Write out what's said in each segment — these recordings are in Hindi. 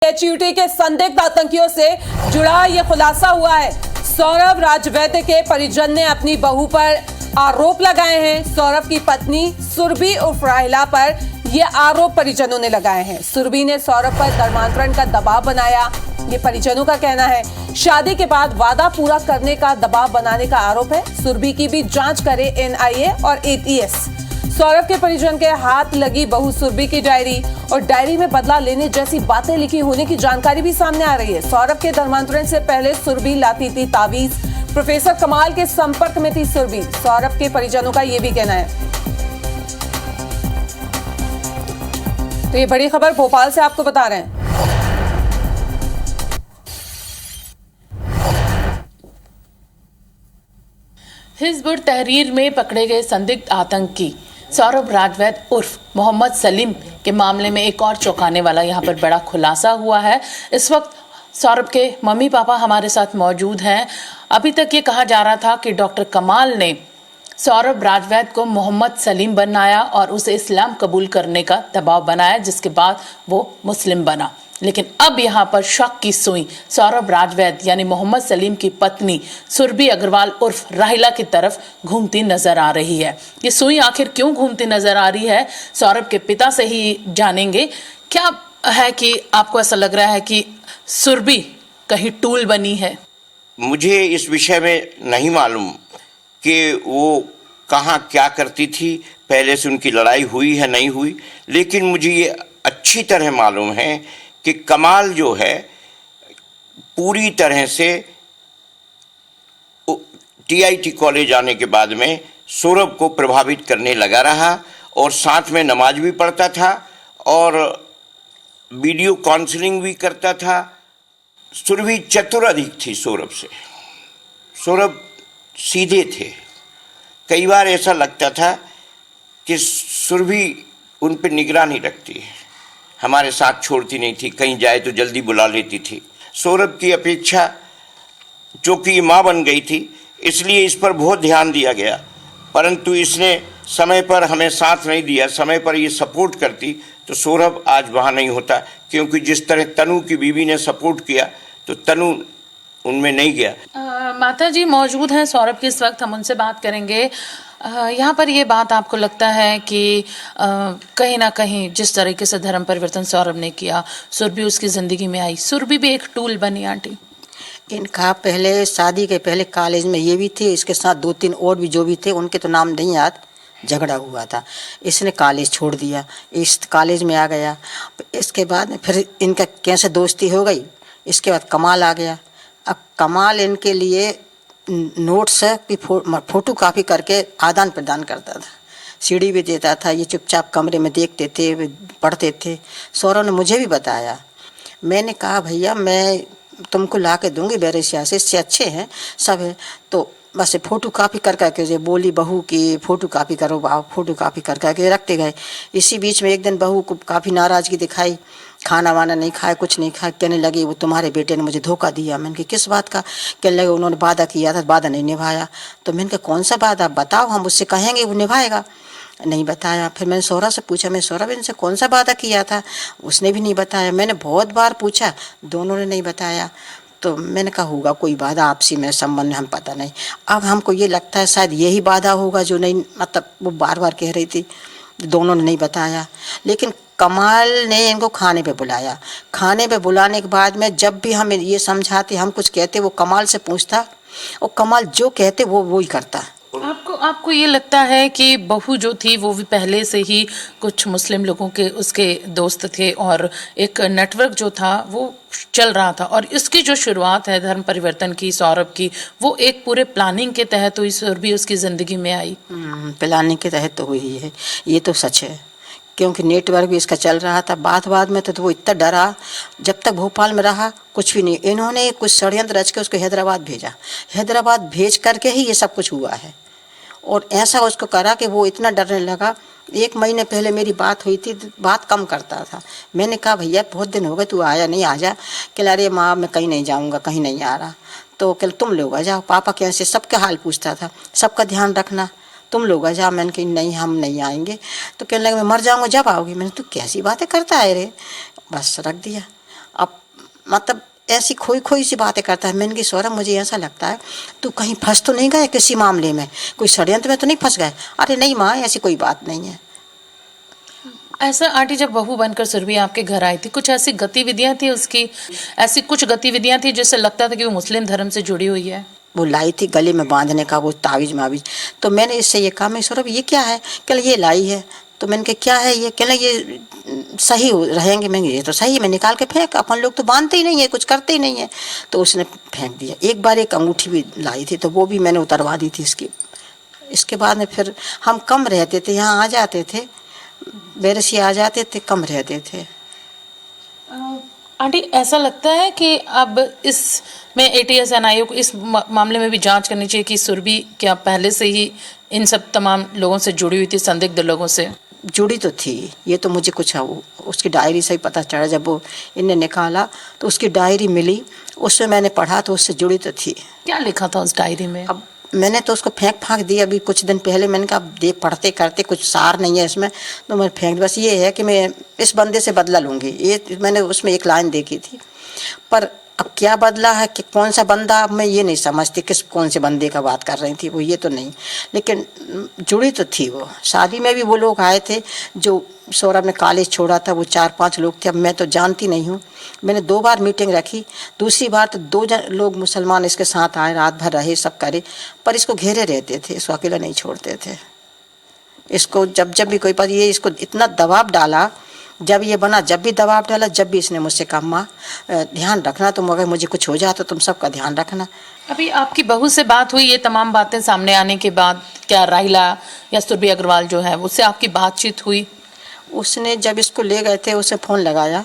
एचयूटी के संदिग्ध आतंकियों से जुड़ा यह खुलासा हुआ है। सौरभ राजवैद्य के परिजन ने अपनी बहू पर आरोप लगाए हैं। सौरभ की पत्नी सुरभि उर्फ राहिला पर यह आरोप परिजनों ने लगाए हैं। सुरभि ने सौरभ पर धर्मांतरण का दबाव बनाया, ये परिजनों का कहना है। शादी के बाद वादा पूरा करने का दबाव बनाने का आरोप है। सुरभि की भी जांच करे एनआईए और एटीएस। सौरभ के परिजन के हाथ लगी बहू सुरभि की डायरी और डायरी में बदला लेने जैसी बातें लिखी होने की जानकारी भी सामने आ रही है। सौरभ के धर्मांतरण से पहले सुरभि लाती थी तावीज। प्रोफेसर कमाल के संपर्क में थी सुरभि। सौरभ के परिजनों का यह भी कहना है। तो ये बड़ी खबर भोपाल से आपको बता रहे हैं। हिजबुल तहरीर में पकड़े गए संदिग्ध आतंकी सौरभ राजवैद्य उर्फ मोहम्मद सलीम के मामले में एक और चौंकाने वाला यहाँ पर बड़ा खुलासा हुआ है। इस वक्त सौरभ के मम्मी पापा हमारे साथ मौजूद हैं। अभी तक ये कहा जा रहा था कि डॉक्टर कमाल ने सौरभ राजवैद्य को मोहम्मद सलीम बनाया और उसे इस्लाम कबूल करने का दबाव बनाया, जिसके बाद वो मुस्लिम बना। लेकिन अब यहाँ पर शक की सुई सौरभ राजवैद्य यानी मोहम्मद सलीम की पत्नी सुरभि अग्रवाल उर्फ राहिला की तरफ घूमती नजर आ रही है। ये सुई आखिर क्यों घूमती नजर आ रही है, सौरभ के पिता से ही जानेंगे। क्या है कि आपको ऐसा लग रहा है कि सुरभि कहीं टूल बनी है? मुझे इस विषय में नहीं मालूम कि वो कहाँ क्या करती थी, पहले से उनकी लड़ाई हुई है नहीं हुई, लेकिन मुझे ये अच्छी तरह मालूम है कि कमाल जो है पूरी तरह से टीआईटी कॉलेज आने के बाद में सौरभ को प्रभावित करने लगा रहा और साथ में नमाज भी पढ़ता था और वीडियो काउंसलिंग भी करता था। सुरभि चतुर अधिक थी सौरभ से। सौरभ सीधे थे। कई बार ऐसा लगता था कि सुरभि उन पर निगरानी रखती है, हमारे साथ छोड़ती नहीं थी, कहीं जाए तो जल्दी बुला लेती थी। सौरभ की अपेक्षा चूँकि ये माँ बन गई थी इसलिए इस पर बहुत ध्यान दिया गया, परंतु इसने समय पर हमें साथ नहीं दिया। समय पर ये सपोर्ट करती तो सौरभ आज वहाँ नहीं होता, क्योंकि जिस तरह तनु की बीवी ने सपोर्ट किया तो तनु उनमें नहीं गया। माता जी मौजूद हैं सौरभ के इस वक्त, हम उनसे बात करेंगे। यहाँ पर ये बात आपको लगता है कि कहीं ना कहीं जिस तरीके से धर्म परिवर्तन सौरभ ने किया, सुरभि उसकी ज़िंदगी में आई, सुरभि भी एक टूल बनी? आंटी, इनका पहले शादी के पहले कॉलेज में ये भी थे, इसके साथ 2-3 और भी जो भी थे, उनके तो नाम नहीं याद, झगड़ा हुआ था। इसने कॉलेज छोड़ दिया, इस कॉलेज में आ गया। इसके बाद फिर इनका कैसे दोस्ती हो गई। इसके बाद कमाल आ गया। अब कमाल इनके लिए नोट्स की फोटो कॉपी करके आदान प्रदान करता था, सीडी भी देता था। ये चुपचाप कमरे में देखते थे, पढ़ते थे। सौरभ ने मुझे भी बताया। मैंने कहा भैया मैं तुमको ला के दूँगी बैरेशिया से, इससे अच्छे हैं सब है, तो बस फ़ोटो कापी कर करके बोली बहू की फ़ोटो कापी करो, फ़ोटो कापी कर करके रखते गए। इसी बीच में एक दिन बहू को काफ़ी नाराज़गी दिखाई, खाना वाना नहीं खाए, कुछ नहीं खाए। कहने लगी वो तुम्हारे बेटे ने मुझे धोखा दिया। मैंने कहा किस बात का? कहने लगे उन्होंने वादा किया था, वादा नहीं निभाया। तो मैंने कहा कौन सा वादा बताओ, हम उससे कहेंगे वो निभाएगा। नहीं बताया। फिर मैंने सौरभ से पूछा, मैं सौरभ इनसे कौन सा वादा किया था? उसने भी नहीं बताया। मैंने बहुत बार पूछा, दोनों ने नहीं बताया। तो मैंने कहा होगा कोई वादा आपसी में संबंध में, हम पता नहीं। अब हमको ये लगता है शायद यही वादा होगा जो नहीं, मतलब वो बार बार कह रही थी। दोनों ने नहीं बताया। लेकिन कमाल ने इनको खाने पे बुलाया। खाने पे बुलाने के बाद में जब भी हम ये समझाते, हम कुछ कहते, वो कमाल से पूछता और कमाल जो कहते वो ही करता। आपको ये लगता है कि बहू जो थी वो भी पहले से ही कुछ मुस्लिम लोगों के उसके दोस्त थे और एक नेटवर्क जो था वो चल रहा था, और इसकी जो शुरुआत है धर्म परिवर्तन की सौरभ की, वो एक पूरे प्लानिंग के तहत हुई और भी उसकी ज़िंदगी में आई? प्लानिंग के तहत तो हुई है, ये तो सच है, क्योंकि नेटवर्क भी इसका चल रहा था। बाद में तो वो इतना डरा, जब तक भोपाल में रहा कुछ भी नहीं। इन्होंने कुछ षड्यंत्र रच के उसको हैदराबाद भेजा। हैदराबाद भेज करके ही ये सब कुछ हुआ है, और ऐसा उसको करा कि वो इतना डरने लगा। 1 महीने पहले मेरी बात हुई थी, बात कम करता था। मैंने कहा भैया बहुत दिन हो गए, तू आया नहीं, आ जा। कह अरे माँ मैं कहीं नहीं जाऊँगा, कहीं नहीं आ रहा। तो कल तुम लोग आ जाओ। पापा कैसे सबके हाल पूछता था, सबका ध्यान रखना, तुम लोग आ जाओ। मैंने कहा नहीं हम नहीं आएंगे। तो कहने लगे मैं मर जाऊँगा जब आओगे। मैंने तू कैसी बातें करता है रे, बस रख दिया। अब मतलब ऐसी खोई खोई सी बातें करता है। मैंने कहा सौरभ मुझे ऐसा लगता है तू कहीं फंस तो नहीं गए किसी मामले में, कोई षड्यंत्र में तो नहीं फंस गए? अरे नहीं माँ, ऐसी कोई बात नहीं है। ऐसा आंटी जब बहू बनकर सुरभि आपके घर आई थी, कुछ ऐसी गतिविधियां थी उसकी, ऐसी कुछ गतिविधियां थी जिससे लगता था कि वो मुस्लिम धर्म से जुड़ी हुई है? वो लाई थी गले में बांधने का वो तावीज मावीज, तो मैंने इससे ये कहा मैं सौरभ ये क्या है? कल ये लाई है। तो मैंने कहा क्या है ये? कहना ये सही रहेंगे। मैं ये तो सही है, मैं निकाल के फेंक, अपन लोग तो बांधते ही नहीं है, कुछ करते ही नहीं है। तो उसने फेंक दिया। एक बार एक अंगूठी भी लाई थी तो वो भी मैंने उतरवा दी थी इसकी। इसके बाद में फिर हम कम रहते थे, यहाँ आ जाते थे, बेरसी आ जाते थे, कम रहते थे। आंटी ऐसा लगता है कि अब इसमें ATS NIA को इस मामले में भी जांच करनी चाहिए कि सुरभि क्या पहले से ही इन सब तमाम लोगों से जुड़ी हुई थी, संदिग्ध लोगों से? जुड़ी तो थी, ये तो मुझे कुछ उसकी डायरी से ही पता चला। जब वो इनने निकाला तो उसकी डायरी मिली, उसमें मैंने पढ़ा तो उससे जुड़ी तो थी। क्या लिखा था उस डायरी में? अब मैंने तो उसको फेंक फाँक दी अभी कुछ दिन पहले। मैंने कहा अब देख पढ़ते करते कुछ सार नहीं है इसमें, तो मैं फेंक दी। बस ये है कि मैं इस बंदे से बदला लूँगी, ये मैंने उसमें एक लाइन देखी थी। पर अब क्या बदला है कि कौन सा बंदा, अब मैं ये नहीं समझती कौन से बंदे का बात कर रही थी वो, ये तो नहीं। लेकिन जुड़ी तो थी वो। शादी में भी वो लोग आए थे जो सौरभ ने कॉलेज छोड़ा था, वो 4-5 लोग थे। अब मैं तो जानती नहीं हूँ। मैंने 2 बार मीटिंग रखी, दूसरी बार तो 2 लोग मुसलमान इसके साथ आए, रात भर रहे, सब करे, पर इसको घेरे रहते थे, इसको अकेला नहीं छोड़ते थे। इसको जब भी कोई पास, ये इसको इतना दबाव डाला, जब ये बना जब भी दबाव डाला, जब भी इसने मुझसे कहा माँ ध्यान रखना, तुम अगर मुझे कुछ हो जाए तो तुम सबका ध्यान रखना। अभी आपकी बहू से बात हुई ये तमाम बातें सामने आने के बाद? क्या राहिला या सुरभि अग्रवाल जो है उससे आपकी बातचीत हुई? उसने जब इसको ले गए थे उसे फ़ोन लगाया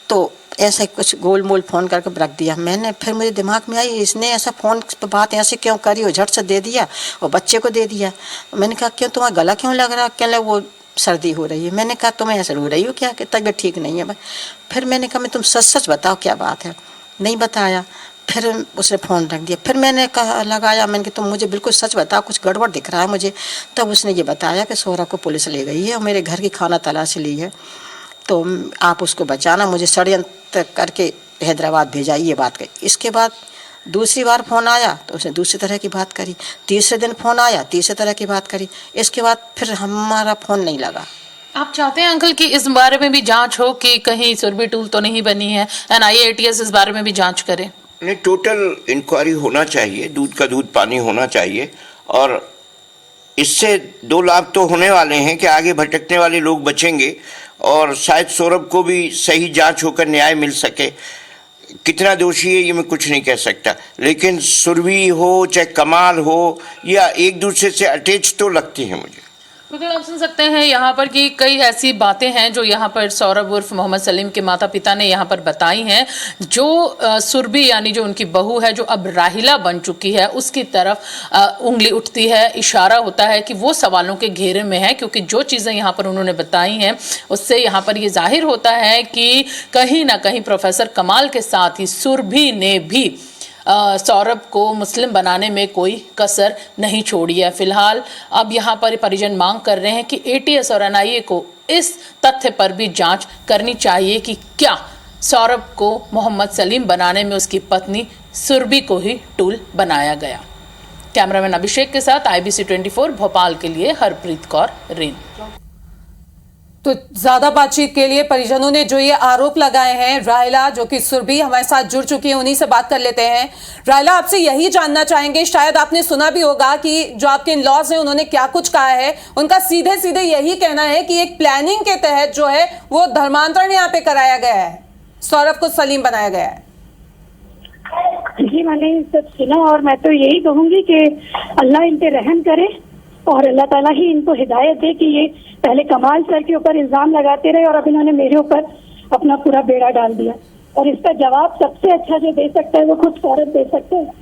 तो ऐसा कुछ गोल मोल फ़ोन करके रख दिया। मैंने फिर मुझे दिमाग में आई इसने ऐसा फ़ोन पर बात ऐसे क्यों करी, और झट से दे दिया और बच्चे को दे दिया। मैंने कहा क्यों तुम्हारा गला क्यों लग रहा? कहने वो सर्दी हो रही है। मैंने कहा तुम्हें ऐसा हो रही हो क्या कि तबीयत ठीक नहीं है? फिर मैंने कहा मैं तुम सच बताओ क्या बात है। नहीं बताया, फिर उसने फ़ोन रख दिया। फिर मैंने कहा लगाया, मैंने कहा तुम मुझे बिल्कुल सच बताओ, कुछ गड़बड़ दिख रहा है मुझे। तब उसने ये बताया कि सौरभ को पुलिस ले गई है और मेरे घर की खाना तलाशी ली है, तो आप उसको बचाना, मुझे षड्यंत्र करके हैदराबाद भेजा, ये बात कही। इसके बाद दूसरी बार फ़ोन आया तो उसने दूसरी तरह की बात करी। तीसरे दिन फ़ोन आया, तीसरे तरह की बात करी। इसके बाद फिर हमारा फ़ोन नहीं लगा। आप चाहते हैं अंकल कि इस बारे में भी जांच हो कि कहीं सुरभि टूल तो नहीं बनी है? NIA ATS इस बारे में भी जांच करे? नहीं, टोटल इंक्वायरी होना चाहिए, दूध का दूध पानी होना चाहिए। और इससे 2 लाभ तो होने वाले हैं कि आगे भटकने वाले लोग बचेंगे और शायद सौरभ को भी सही जांच होकर न्याय मिल सके। कितना दोषी है ये मैं कुछ नहीं कह सकता, लेकिन सुरभि हो चाहे कमाल हो या एक दूसरे से अटैच तो लगती है मुझे। बिल्कुल आप सुन सकते हैं यहाँ पर कि कई ऐसी बातें हैं जो यहाँ पर सौरभ उर्फ मोहम्मद सलीम के माता पिता ने यहाँ पर बताई हैं, जो सुरभि यानी जो उनकी बहू है जो अब राहिला बन चुकी है उसकी तरफ उंगली उठती है, इशारा होता है कि वो सवालों के घेरे में है, क्योंकि जो चीज़ें यहाँ पर उन्होंने बताई हैं उससे यहाँ पर ये जाहिर होता है कि कहीं ना कहीं प्रोफेसर कमाल के साथ ही सुरभि ने भी सौरभ को मुस्लिम बनाने में कोई कसर नहीं छोड़ी है। फिलहाल अब यहाँ पर परिजन मांग कर रहे हैं कि ATS और NIA को इस तथ्य पर भी जांच करनी चाहिए कि क्या सौरभ को मोहम्मद सलीम बनाने में उसकी पत्नी सुरभि को ही टूल बनाया गया। कैमरामैन अभिषेक के साथ IBC 24 भोपाल के लिए हरप्रीत कौर रेन। तो ज्यादा बातचीत के लिए परिजनों ने जो ये आरोप लगाए हैं, राहिला जो कि सुरभि हमारे साथ जुड़ चुकी है, उन्हीं से बात कर लेते हैं। राहिला, आपसे यही जानना चाहेंगे, शायद आपने सुना भी होगा कि जो आपके इन-लॉज हैं उन्होंने क्या कुछ कहा है। उनका सीधे सीधे यही कहना है कि एक प्लानिंग के तहत जो है वो धर्मांतरण यहाँ पे कराया गया है, सौरभ को सलीम बनाया गया है। जी मैंने सब सुना और मैं तो यही कहूंगी कि अल्लाह इन पे रहम करे और अल्लाह ताला ही इनको हिदायत दे कि ये पहले कमाल सर के ऊपर इल्जाम लगाते रहे और अब इन्होंने मेरे ऊपर अपना पूरा बेड़ा डाल दिया। और इसका जवाब सबसे अच्छा जो दे सकता है वो खुद सौरभ दे सकते हैं।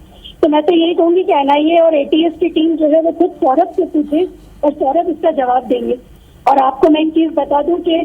तो मैं तो यही कहूंगी कि NIA और ATS की टीम जो है वो खुद सौरभ से पूछे और सौरभ इसका जवाब देंगे। और आपको मैं एक चीज बता दूं कि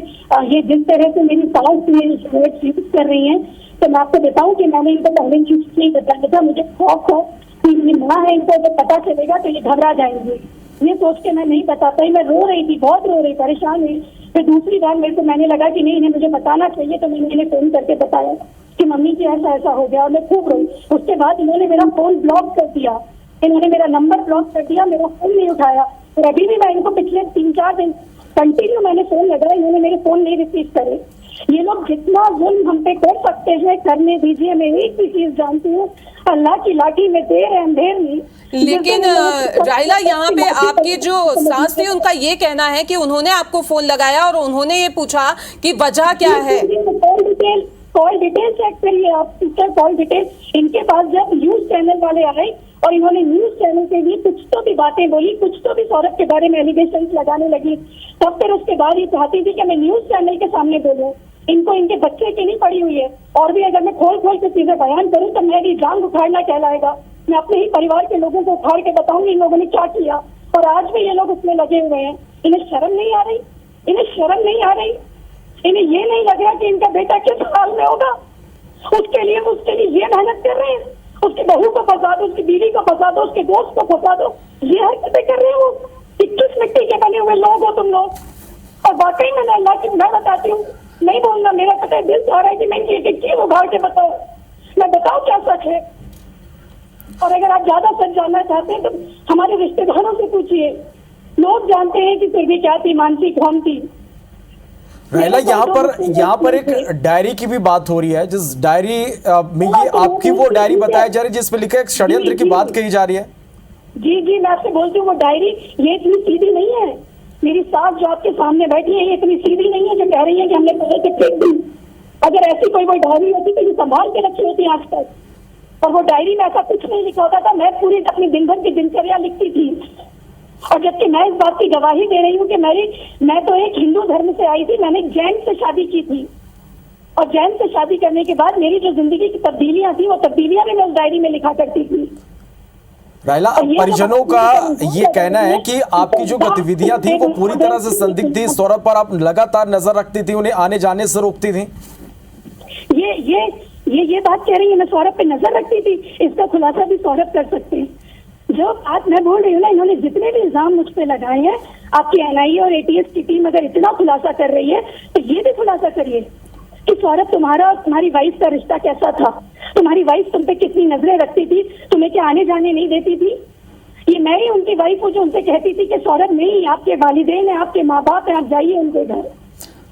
ये जिस तरह से मेरी सास मेरी यूज कर रही है, तो मैं आपको बताऊं कि मैंने इनको पहले नहीं बताया था। मुझे खौफ हो कि मेरी माँ है, इनको जब पता चलेगा तो ये घबरा जाएंगे, ये सोच के मैं नहीं बता पाई। मैं रो रही थी, बहुत रो रही, परेशान हुई। फिर दूसरी बार मेरे को मैंने लगा कि नहीं, इन्हें मुझे बताना चाहिए, तो मैंने इन्हें फोन करके बताया कि मम्मी जी ऐसा ऐसा हो गया, और मैं खूब रोई। उसके बाद इन्होंने मेरा फोन ब्लॉक कर दिया, इन्होंने मेरा नंबर ब्लॉक कर दिया, मेरा फोन नहीं उठाया। और अभी भी मैं इनको पिछले 3-4 दिन कंटिन्यू मैंने फोन लगाया, इन्होंने मेरे फोन नहीं रिसीव करे। ये लोग जितना जुल्म हम पे कर सकते हैं करने दीजिए। मैं एक ही चीज जानती हूँ, अल्लाह की लाठी में देर है अंधेर नहीं। लेकिन राहिला, यहाँ पे आपकी जो सास थी उनका ये कहना है कि उन्होंने आपको फोन लगाया और उन्होंने ये पूछा कि वजह क्या है। कॉल डिटेल चेक करिए आप, कॉल डिटेल। इनके पास जब न्यूज चैनल वाले आए और इन्होंने न्यूज चैनल के लिए कुछ तो भी बातें बोली, कुछ तो भी सौरभ के बारे में एलिगेशन लगाने लगी, तब फिर उसके बाद ये चाहती थी कि मैं न्यूज चैनल के सामने बोलूं। इनको इनके बच्चे की नहीं पड़ी हुई है, और भी अगर मैं खोल खोल के चीजें बयान करूं तो मेरी जान उखाड़ना कहलाएगा। मैं अपने ही परिवार के लोगों को उखाड़ के बताऊंगी इन लोगों ने क्या किया, और आज भी ये लोग उसमें लगे हुए हैं। इन्हें शर्म नहीं आ रही, इन्हें शर्म नहीं आ रही। इन्हें ये नहीं लग रहा कि इनका बेटा किस हाल में होगा, उसके लिए ये मेहनत कर रहे हैं। उसकी बहू को फंसा दो, उसकी बीवी को फंसा दो, उसके दोस्त को फंसा दो, ये हरकतें कर रहे हो। 21 मिट्टी के बने हुए लोग हो तुम लोग। और वाकई में अल्लाह की मैं बताती हूँ, नहीं बोलना, मेरा पता है, दिल चाह रहा है कि मैं इनकी चीज उभार के बताऊं। मैं बताऊं क्या सच है। और अगर आप ज्यादा सच जानना चाहते हैं तो हमारे रिश्तेदारों से पूछिए, लोग जानते हैं कि फिर भी क्या थी, मानसी कौन थी। राहिला, यहाँ पर एक डायरी की भी बात हो रही है, जिस डायरी में ये आपकी वो डायरी बताई जा रही है जिसमें लिखा है षड्यंत्र की बात कही जा रही है। जी जी, मैं आपसे बोलती हूँ, वो डायरी ये इतनी सीधी नहीं है। मेरी सास जो आपके सामने बैठी है, ये इतनी सीधी नहीं है जो कह रही है कि हमने पहले से फेंक दी। अगर ऐसी कोई डायरी होती तो ये संभाल के रखी होती आज तक। और वो डायरी में ऐसा कुछ नहीं लिखा होता था। मैं पूरी अपनी दिन भर की दिनचर्या लिखती थी, और जबकि मैं इस बात की गवाही दे रही हूँ कि मैं तो एक हिंदू धर्म से आई थी, मैंने जैन से शादी की थी, और जैन से शादी करने के बाद मेरी जो जिंदगी की तब्दीलियां थी, वो तब्दीलियां भी मैं उस डायरी में लिखा करती थी। राहिला, परिजनों का ये कहना है कि आपकी जो गतिविधियां थी वो पूरी तरह से संदिग्ध थी, सौरभ पर आप लगातार नजर रखती थी, उन्हें आने जाने से रोकती थी। ये बात कह रही है मैं सौरभ पे नजर रखती थी, इसका खुलासा भी सौरभ कर सकते हैं। जो बात मैं बोल रही हूँ ना, इन्होंने जितने भी इल्जाम मुझ पे लगाए हैं, आपकी एनआईए और एटीएस की टीम अगर इतना खुलासा कर रही है तो ये भी खुलासा करिए कि सौरभ तुम्हारा और तुम्हारी वाइफ का रिश्ता कैसा था। तुम्हारी वाइफ तुम पे कितनी नजरें रखती थी, तुम्हें क्या आने जाने नहीं देती थी। ये मैं ही उनकी वाइफ हूँ जो उनसे कहती थी कि सौरभ नहीं, आपके वालिदैन है, आपके माँ बाप है, आप जाइए उनके घर,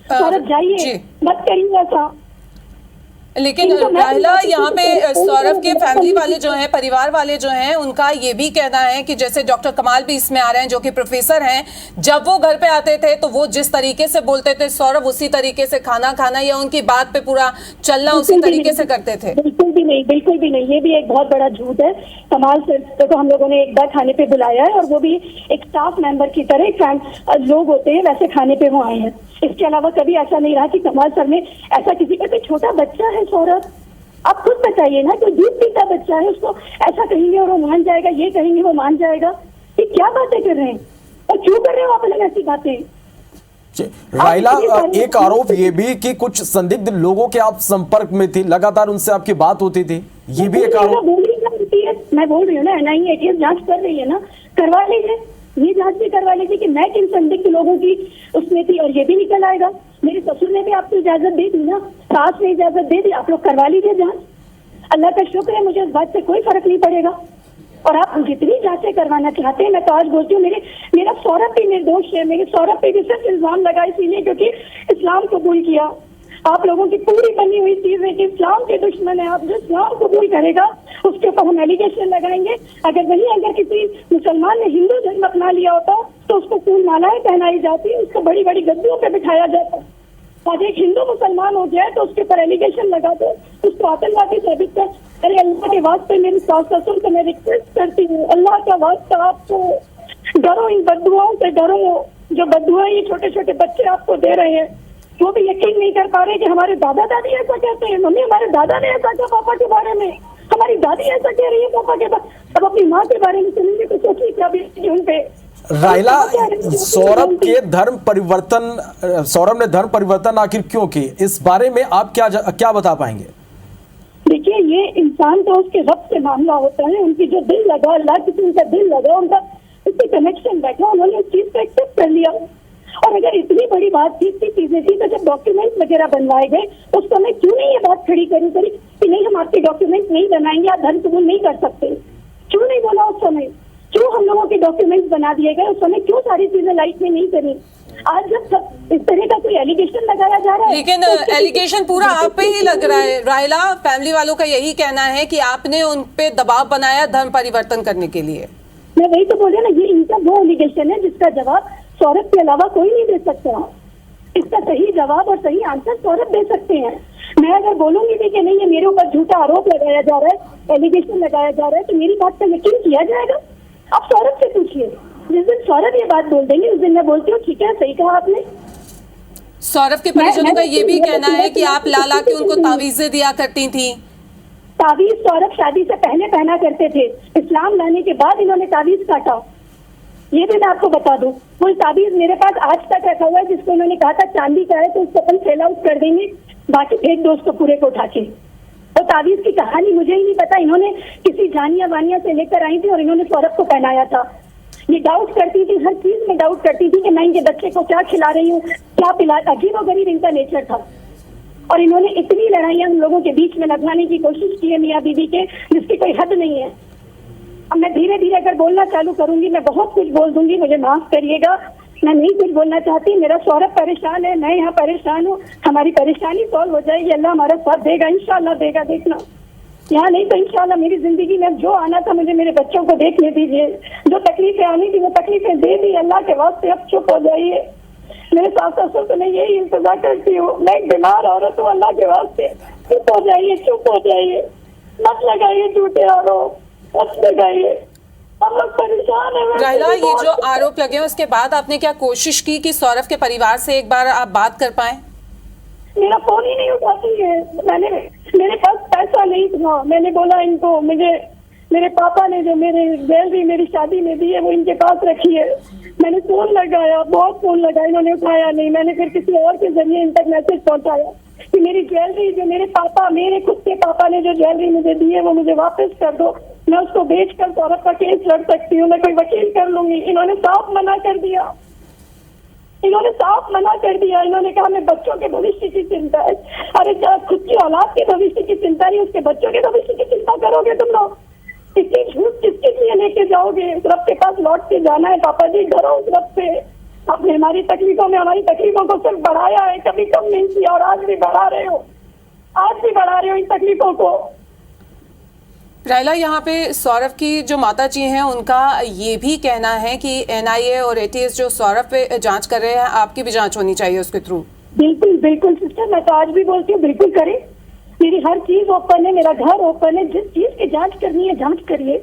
सौरभ जाइए, मत करिए ऐसा। लेकिन राहिला, यहाँ पे सौरभ के फैमिली वाले जो हैं, परिवार वाले जो हैं, उनका ये भी कहना है कि जैसे डॉक्टर कमाल भी इसमें आ रहे हैं जो कि प्रोफेसर हैं, जब वो घर पे आते थे तो वो जिस तरीके से बोलते थे सौरभ उसी तरीके से खाना खाना या उनकी बात पे पूरा चलना उसी तरीके से करते थे। बिल्कुल भी नहीं, बिल्कुल भी नहीं। ये भी एक बहुत बड़ा झूठ है। कमाल सर तो हम लोगों ने एक बार खाने पे बुलाया है, और वो भी एक स्टाफ मेंबर की तरह लोग होते हैं वैसे खाने पे वो आए हैं। इसके अलावा कभी ऐसा नहीं रहा कि कमाल सर ने ऐसा किसी का, कोई छोटा बच्चा है सौरभ, आप खुद बताइए ना, कोई दूध पीता बच्चा है, उसको ऐसा कहेंगे और वो मान जाएगा, ये कहेंगे वो मान जाएगा। ये क्या बातें कर रहे हैं और क्यों कर रहे हो आप लोग ऐसी बातें। राहिला, एक आरोप ये भी कि कुछ संदिग्ध लोगों के आप संपर्क में थी, लगातार उनसे आपकी बात होती थी, ये भी एक आरोप। मैं बोल रही हूँ ना, एनआईए एटीएस जांच कर रही है ना, करवा लीजिए, ये जांच भी करवा लीजिए कि मैं किन संदिग्ध लोगों की उसमें थी, और ये भी निकल आएगा। मेरे ससुर ने भी आपको इजाजत दे दी ना, सास ने इजाजत दे दी, आप लोग करवा लीजिए जांच। अल्लाह का शुक्र है, मुझे इस बात से कोई फर्क नहीं पड़ेगा। और आप जितनी जांचें करवाना चाहते हैं, मैं तो आज बोलती हूँ, मेरा सौरभ भी निर्दोष है। मेरे सौरभ पे भी सिर्फ इल्जाम लगा इसीलिए क्योंकि इस्लाम कबूल किया। आप लोगों की पूरी बनी हुई चीज है कि इस्लाम के दुश्मन है। आप जो इस्लाम कबूल करेगा उसके ऊपर हम एलिगेशन लगाएंगे। अगर किसी मुसलमान ने हिंदू धर्म अपना लिया होता तो उसको फूल मालाएं पहनाई जाती, उसको बड़ी बड़ी गद्दियों पे बिठाया जाता। आज एक हिंदू मुसलमान हो जाए तो उसके ऊपर एलिगेशन लगा दो, उसको आतंकवादी साबित कर। अरे अल्लाह के वास्ते मेरी सास ससुर को मैं रिक्वेस्ट करती हूँ, अल्लाह का वास्ता आपको डरो, इन बददुआओं से डरो। जो बददुआएं ये छोटे छोटे बच्चे आपको दे रहे हैं, वो भी यकीन नहीं कर पा रहे कि हमारे दादा दादी ऐसा कहते हैं। मम्मी, हमारे दादा ने ऐसा कहा पापा के बारे में, हमारी दादी ऐसा कह रही है पापा के बारे। अब अपनी माँ के बारे में सुनेंगे तो सोचिए क्या बीतेगी उन पे। राहिला, सौरभ ने धर्म परिवर्तन आखिर क्यों की, इस बारे में आप क्या बता पाएंगे। देखिए, ये इंसान तो उसके रब से मामला होता है, उनकी जो दिल लगा, अल्लाह की उनका दिल लगा, उनका उससे कनेक्शन बैठा, उन्होंने उस चीज को एक्सेप्ट कर लिया। और अगर इतनी बड़ी बात थी, इतनी चीजें थी, तो जब डॉक्यूमेंट वगैरह बनवाए गए उस समय क्यों नहीं ये बात खड़ी करी कि नहीं हम आपके डॉक्यूमेंट नहीं बनाएंगे, आप धन कबूल नहीं कर सकते? क्यों नहीं बोला उस समय? क्यों हम लोगों के डॉक्यूमेंट बना दिए गए उस समय? क्यों सारी चीजें लाइट में नहीं करी? आज जब सब इस तरह का कोई एलिगेशन लगाया जा रहा है, लेकिन तो एलिगेशन पूरा आप पे ही लग रहा है। रायला, फैमिली वालों का यही कहना है कि आपने उन पे दबाव बनाया धर्म परिवर्तन करने के लिए। मैं वही तो बोल रही हूँ ना, ये इनका वो एलिगेशन है जिसका जवाब सौरभ के अलावा कोई नहीं दे सकता। इसका सही जवाब और सही आंसर सौरभ दे सकते हैं। मैं अगर बोलूंगी भी कि नहीं ये मेरे ऊपर झूठा आरोप लगाया जा रहा है, एलिगेशन लगाया जा रहा है, तो मेरी बात पर यकीन किया जाएगा? आप सौरभ से पूछिए। जिस दिन सौरभ ये बात बोल देंगे उस दिन मैं बोलती हूँ ठीक है, सही कहा आपने। सौरभ के परिजनों का ये भी कहना है कि आप ला के उनको तावीजें दिया करती थी। तावीज सौरभ शादी से पहले पहना करते थे, इस्लाम लाने के बाद इन्होंने तावीज काटा। ये भी मैं आपको बता दूं, वो तावीज मेरे पास आज तक रखा हुआ है, जिसको उन्होंने कहा था चांदी का है तो उसको अपन सेल आउट कर देंगे, बाकी फेंक दो उसको पूरे को उठा के। वो तावीज की कहानी मुझे ही नहीं पता, इन्होंने किसी जानिया वानिया से लेकर आई थी और इन्होंने सौरभ को पहनाया था। ये डाउट करती थी, हर चीज में डाउट करती थी कि मैं इनके बच्चे को क्या खिला रही हूँ, क्या पिला। अजीबोगरीब इनका नेचर था और इन्होंने इतनी लड़ाइयां हम लोगों के बीच में लगवाने की कोशिश की है मियाँ बीवी के, जिसकी कोई हद नहीं है। अब मैं धीरे धीरे अगर बोलना चालू करूंगी मैं बहुत कुछ बोल दूंगी, मुझे माफ करिएगा। मैं नहीं कुछ बोलना चाहती, मेरा सौरभ परेशान है, मैं यहाँ परेशान हूँ। हमारी परेशानी सॉल्व हो जाएगी, अल्लाह हमारा साथ देगा, इंशाल्लाह देगा। देखना यहाँ नहीं तो इंशाल्लाह मेरी जिंदगी में जो आना था मुझे मेरे बच्चों को देखने दीजिए। जो तकलीफें आनी थी वो तकलीफें दे दी, अल्लाह के वास्ते अब चुप हो जाइए। मेरे सास ससुर से मैं यही इंतजार करती हूँ, मैं एक बीमार औरत हूँ, अल्लाह के वास्ते चुप हो जाइए, चुप हो जाइए, मत लगाइए झूठे आरोप, मत लगाइए, हम लोग परेशान है। रायला, ये जो आरोप लगे हैं उसके बाद आपने क्या कोशिश की कि सौरभ के परिवार से एक बार आप बात कर पाए? मेरा फोन ही नहीं उठाती है। मेरे पास पैसा नहीं था, मैंने बोला इनको मुझे मेरे पापा ने जो मेरे ज्वेलरी मेरी शादी में दी है वो इनके पास रखी है। मैंने फोन लगाया, बहुत फोन लगाया, इन्होंने उठाया नहीं। मैंने फिर किसी और के जरिए इन तक मैसेज पहुंचाया कि मेरी ज्वेलरी जो मेरे खुद के पापा ने जो ज्वेलरी मुझे दी है वो मुझे वापस कर दो, मैं उसको बेचकर सौरभ का केस लड़ सकती हूँ, मैं कोई वकील कर लूंगी। इन्होंने साफ मना कर दिया, इन्होंने साफ मना कर दिया। इन्होंने कहा मैं बच्चों के भविष्य की चिंता है। अरे खुद की औलाद के भविष्य की चिंता नहीं, उसके बच्चों के भविष्य की चिंता करोगे तुम लोग? इतनी झूठ किसके लिए लेके जाओगे? रब के पास लौट के जाना है पापा जी, डरो उस रब से। आपने हमारी तकलीफों में हमारी तकलीफों को सिर्फ बढ़ाया है, कभी कम नहीं किया, और आज भी बढ़ा रहे हो, आज भी बढ़ा रहे हो इन तकलीफों को। रायला, यहाँ पे सौरभ की जो माता जी हैं उनका ये भी कहना है कि एनआईए और एटीएस जो सौरभ पे जांच कर रहे हैं, आपकी भी जांच होनी चाहिए उसके थ्रू। बिल्कुल बिल्कुल सिस्टर, मैं तो आज भी बोलती हूँ बिल्कुल करें। मेरी हर चीज ओपन है, मेरा घर ओपन है, जिस चीज की जांच करनी है जांच करिए,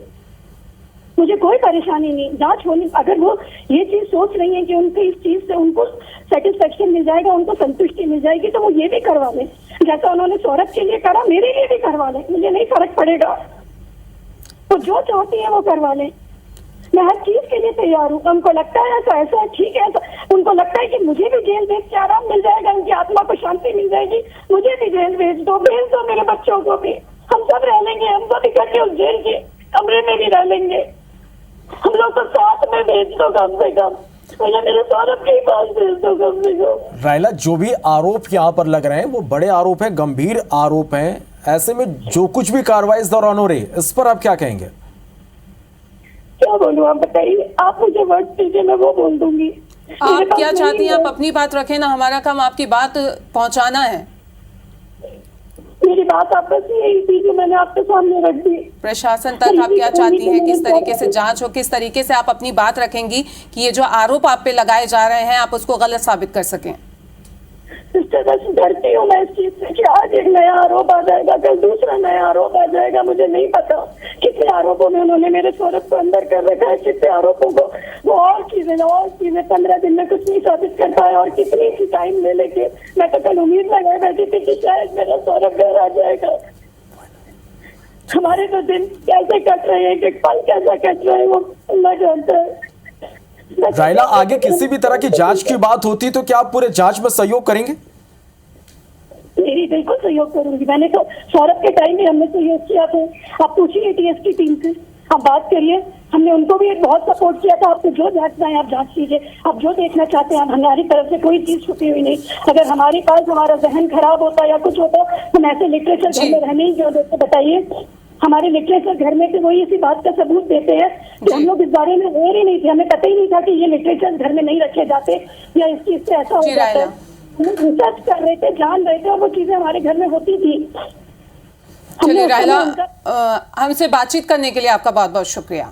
मुझे कोई परेशानी नहीं। जांच होनी, अगर वो ये चीज सोच रही है कि उनको इस चीज से उनको सेटिस्फेक्शन मिल जाएगा, उनको संतुष्टि मिल जाएगी, तो वो ये भी करवा लें जैसा उन्होंने सौरभ के लिए करा, मेरे लिए भी करवा लें, मुझे नहीं फर्क पड़ेगा। तो जो चाहती है वो करवा लें, मैं हर चीज के लिए तैयार हूँ। उनको लगता है ऐसा है, ठीक है, उनको लगता है कि मुझे भी जेल भेज के आराम मिल जाएगा, उनकी आत्मा को शांति मिल जाएगी, मुझे भी जेल भेज दो मेरे बच्चों को भी, हम सब रह लेंगे, हम सब इकट्ठे उस जेल के कमरे में भी रह लेंगे, हम लोग तो साथ में भेज दो कम से कम, मुझे मेरे सौरभ के पास भेज दो कम से कम। रायला, जो भी आरोप यहाँ पर लग रहे हैं वो बड़े आरोप हैं, गंभीर आरोप हैं, ऐसे में जो कुछ भी कार्रवाई इस दौरान हो रही है इस पर आप क्या कहेंगे? क्या बोलूं, आप बताइए, आप मुझे वर्ड दीजिए, मैं वो बोल दूंगी। आप क्या चाहती हैं? आप अपनी बात रखें ना, हमारा काम आपकी बात पहुंचाना है। मेरी बात आप बस यही थी जो मैंने आपके सामने रख दी। प्रशासन तक आप क्या चाहती हैं, किस तरीके से जांच हो, किस तरीके से आप अपनी बात रखेंगी कि ये जो आरोप आप पे लगाए जा रहे हैं आप उसको गलत साबित कर सकें? सिस्टर, बस डरती हूँ मैं इस चीज से कि आज एक नया आरोप आ जाएगा, कल दूसरा नया आरोप आ जाएगा। मुझे नहीं पता कितने आरोपों में उन्होंने मेरे सौरभ को अंदर कर रखा है, कितने आरोपों को वो और चीजें 15 दिन में कुछ नहीं साबित कर पाए, और कितनी सी टाइम ले लेके। मैं तो कल उम्मीद लगाए बैठी थी कि शायद मेरा सौरभ घर आ जाएगा। हमारे तो दिन कैसे कट रहे हैं, कि पल कैसा कट रहे हैं वो अल्लाह जानता है। रायला, आगे किसी भी तरह की जांच की बात होती तो क्या आप पूरे जांच में सहयोग करेंगे? मेरी बिल्कुल सहयोग करूंगी। मैंने तो सौरभ के टाइम में हमने सहयोग किया था, आप पूछिए एटीएस की टीम से, आप बात करिए। हमने उनको भी बहुत सपोर्ट किया था, आपको जो जांचना है आप जांच लीजिए, आप जो देखना चाहते हैं। हमारी तरफ से कोई चीज छुपी हुई नहीं। अगर हमारे पास हमारा जहन खराब होता या कुछ होता हम ऐसे लिटरेचर घर में रहने ही क्यों देते बताइए। हमारे लिटरेचर घर में थे, वही इसी बात का सबूत देते हैं कि हम लोग इस बारे में अवेयर ही नहीं थे। हमें पता ही नहीं था कि ये लिटरेचर घर में नहीं रखे जाते या इस चीज से ऐसा हो जाता है। हम रिसर्च कर रहे थे, जान रहे थे और वो चीजें हमारे घर में होती थी। चलिए राहिला, हमसे बातचीत करने के लिए आपका बहुत बहुत शुक्रिया।